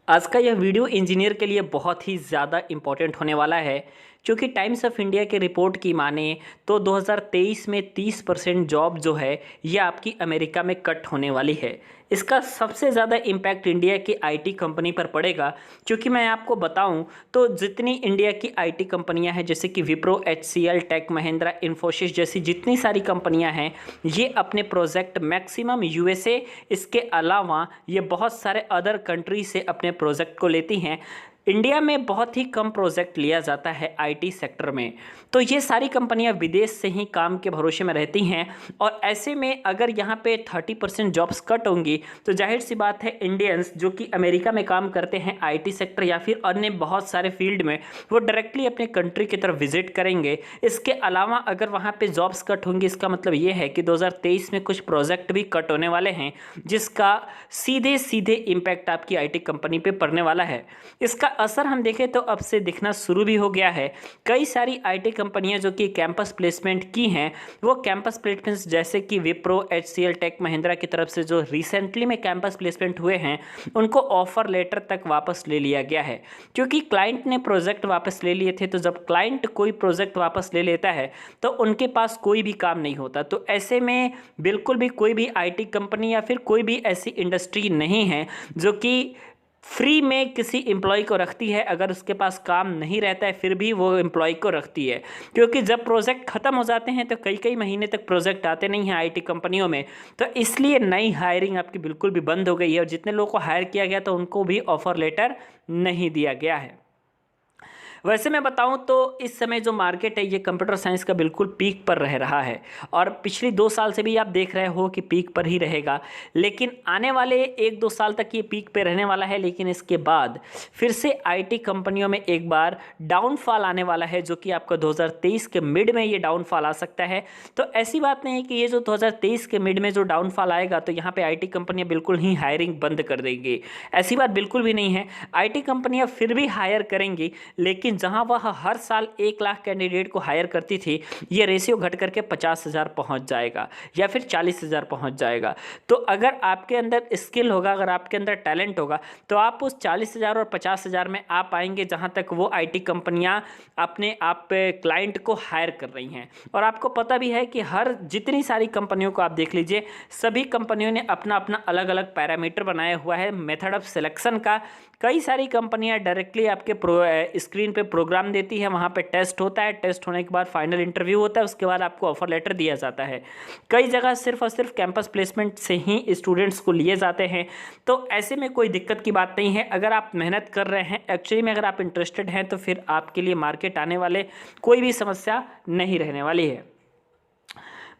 आज का यह वीडियो इंजीनियर के लिए बहुत ही ज़्यादा इम्पोर्टेंट होने वाला है, क्योंकि टाइम्स ऑफ इंडिया के रिपोर्ट की माने तो 2023 में 30% जॉब जो है ये आपकी अमेरिका में कट होने वाली है। इसका सबसे ज़्यादा इम्पैक्ट इंडिया की आईटी कंपनी पर पड़ेगा, क्योंकि मैं आपको बताऊं तो जितनी इंडिया की आईटी कंपनियां हैं जैसे कि विप्रो, एचसीएल, टेक महिंद्रा, इन्फोसिस जैसी जितनी सारी कंपनियां हैं ये अपने प्रोजेक्ट मैक्सिमम यूएसए, इसके अलावा ये बहुत सारे अदर कंट्री से अपने प्रोजेक्ट को लेती हैं। इंडिया में बहुत ही कम प्रोजेक्ट लिया जाता है आईटी सेक्टर में, तो ये सारी कंपनियां विदेश से ही काम के भरोसे में रहती हैं। और ऐसे में अगर यहाँ पे 30% जॉब्स कट होंगी तो जाहिर सी बात है इंडियंस जो कि अमेरिका में काम करते हैं आईटी सेक्टर या फिर अन्य बहुत सारे फील्ड में, वो डायरेक्टली अपने कंट्री की तरफ विजिट करेंगे। इसके अलावा अगर वहाँ पर जॉब्स कट होंगी इसका मतलब ये है कि 2023 में कुछ प्रोजेक्ट भी कट होने वाले हैं, जिसका सीधे सीधे इम्पैक्ट आपकी आईटी कंपनी पर पड़ने वाला है। इसका असर हम देखें तो अब से दिखना शुरू भी हो गया है। कई सारी आईटी कंपनियां जो कि कैंपस प्लेसमेंट की हैं, वो कैंपस प्लेसमेंट्स जैसे कि विप्रो, एचसीएल, टेक महिंद्रा की तरफ से जो रिसेंटली में कैंपस प्लेसमेंट हुए हैं उनको ऑफर लेटर तक वापस ले लिया गया है, क्योंकि क्लाइंट ने प्रोजेक्ट वापस ले लिए थे। तो जब क्लाइंट कोई प्रोजेक्ट वापस ले लेता है तो उनके पास कोई भी काम नहीं होता। तो ऐसे में बिल्कुल भी कोई भी आईटी कंपनी या फिर कोई भी ऐसी इंडस्ट्री नहीं है जो कि फ्री में किसी एम्प्लॉय को रखती है। अगर उसके पास काम नहीं रहता है फिर भी वो एम्प्लॉय को रखती है, क्योंकि जब प्रोजेक्ट ख़त्म हो जाते हैं तो कई कई महीने तक प्रोजेक्ट आते नहीं हैं आईटी कंपनियों में। तो इसलिए नई हायरिंग आपकी बिल्कुल भी बंद हो गई है और जितने लोगों को हायर किया गया तो उनको भी ऑफर लेटर नहीं दिया गया है। वैसे मैं बताऊं तो इस समय जो मार्केट है ये कंप्यूटर साइंस का बिल्कुल पीक पर रह रहा है और पिछली 2 साल से भी आप देख रहे हो कि पीक पर ही रहेगा, लेकिन आने वाले 1-2 साल तक ये पीक पे रहने वाला है। लेकिन इसके बाद फिर से आईटी कंपनियों में एक बार डाउनफॉल आने वाला है, जो कि आपका 2023 के मिड में ये डाउनफॉल आ सकता है। तो ऐसी बात नहीं है कि ये जो 2023 के मिड में जो डाउनफॉल आएगा तो यहाँ पर आई कंपनियाँ बिल्कुल ही हायरिंग बंद कर देंगी, ऐसी बात बिल्कुल भी नहीं है। आई कंपनियाँ फिर भी हायर करेंगी, लेकिन जहां वह हर साल 1 लाख कैंडिडेट को हायर करती थी ये रेशियो घट करके 50,000 पहुंच जाएगा या फिर 40,000 पहुंच जाएगा। तो अगर आपके अंदर स्किल होगा, अगर आपके अंदर टैलेंट होगा तो आप उस 40,000 और 50,000 में आ पाएंगे जहां तक वो आईटी कंपनियां अपने आप क्लाइंट को हायर कर रही हैं। और आपको पता भी है कि हर जितनी सारी कंपनियों को आप देख लीजिए, सभी कंपनियों ने अपना अपना अलग अलग पैरामीटर बनाया हुआ है मेथड ऑफ सिलेक्शन का। कई सारी कंपनियां डायरेक्टली आपके स्क्रीन पे प्रोग्राम देती है, वहाँ पे टेस्ट होता है, टेस्ट होने के बाद फाइनल इंटरव्यू होता है, उसके बाद आपको ऑफर लेटर दिया जाता है। कई जगह सिर्फ और सिर्फ कैंपस प्लेसमेंट से ही स्टूडेंट्स को लिए जाते हैं। तो ऐसे में कोई दिक्कत की बात नहीं है। अगर आप मेहनत कर रहे हैं, एक्चुअली में अगर आप इंटरेस्टेड हैं तो फिर आपके लिए मार्केट आने वाले कोई भी समस्या नहीं रहने वाली है।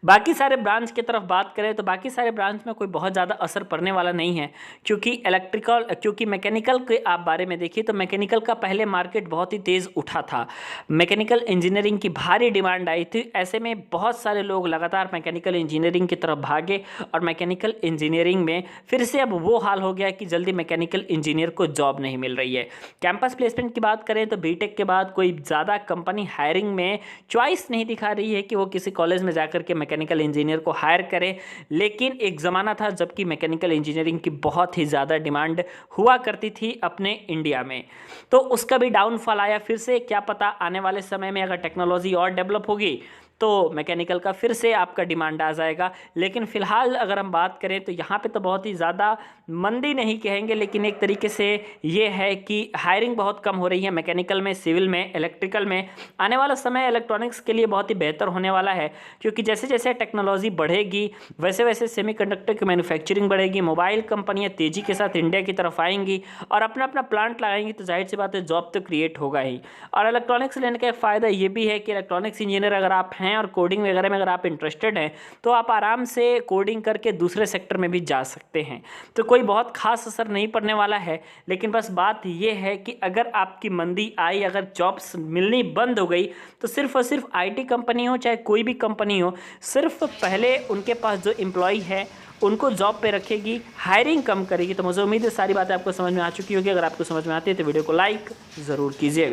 बाकी सारे ब्रांच की तरफ बात करें तो बाकी सारे ब्रांच में कोई बहुत ज़्यादा असर पड़ने वाला नहीं है, क्योंकि मैकेनिकल के आप बारे में देखिए तो मैकेनिकल का पहले मार्केट बहुत ही तेज़ उठा था। मैकेनिकल इंजीनियरिंग की भारी डिमांड आई थी, ऐसे में बहुत सारे लोग लगातार मैकेनिकल इंजीनियरिंग की तरफ भागे और मैकेनिकल इंजीनियरिंग में फिर से अब वो हाल हो गया कि जल्दी मैकेनिकल इंजीनियर को जॉब नहीं मिल रही है। कैंपस प्लेसमेंट की बात करें तो बीटेक के बाद कोई ज़्यादा कंपनी हायरिंग में चॉइस नहीं दिखा रही है कि वो किसी कॉलेज में जाकर के मैकेनिकल इंजीनियर को हायर करें। लेकिन एक ज़माना था जबकि मैकेनिकल इंजीनियरिंग की बहुत ही ज़्यादा डिमांड हुआ करती थी अपने इंडिया में, तो उसका भी डाउनफॉल आया। फिर से क्या पता आने वाले समय में अगर टेक्नोलॉजी और डेवलप होगी तो मैकेनिकल का फिर से आपका डिमांड आ जाएगा। लेकिन फ़िलहाल अगर हम बात करें तो यहाँ पे तो बहुत ही ज़्यादा मंदी नहीं कहेंगे, लेकिन एक तरीके से ये है कि हायरिंग बहुत कम हो रही है मैकेनिकल में, सिविल में, इलेक्ट्रिकल में। आने वाला समय इलेक्ट्रॉनिक्स के लिए बहुत ही बेहतर होने वाला है, क्योंकि जैसे जैसे टेक्नोलॉजी बढ़ेगी वैसे वैसे सेमीकंडक्टर की मैन्युफैक्चरिंग बढ़ेगी, मोबाइल कंपनियाँ तेज़ी के साथ इंडिया की तरफ आएंगी और अपना अपना प्लांट लगाएंगी, तो जाहिर सी बात है जॉब तो क्रिएट होगा ही। और इलेक्ट्रॉनिक्स लेने का फ़ायदा ये भी है कि इलेक्ट्रॉनिक्स इंजीनियर अगर आप हैं और कोडिंग वगैरह में अगर आप इंटरेस्टेड हैं तो आप आराम से कोडिंग करके दूसरे सेक्टर में भी जा सकते हैं। तो कोई बहुत खास असर नहीं पड़ने वाला है। लेकिन बस बात यह है कि अगर आपकी मंदी आई, अगर जॉब्स मिलनी बंद हो गई तो सिर्फ और सिर्फ आईटी कंपनी हो चाहे कोई भी कंपनी हो, सिर्फ पहले उनके पास जो एम्प्लॉय है उनको जॉब पे रखेगी, हायरिंग कम करेगी। तो मुझे उम्मीद है सारी बातें आपको समझ में आ चुकी होगी। अगर आपको समझ में आती है तो वीडियो को लाइक ज़रूर कीजिएगा।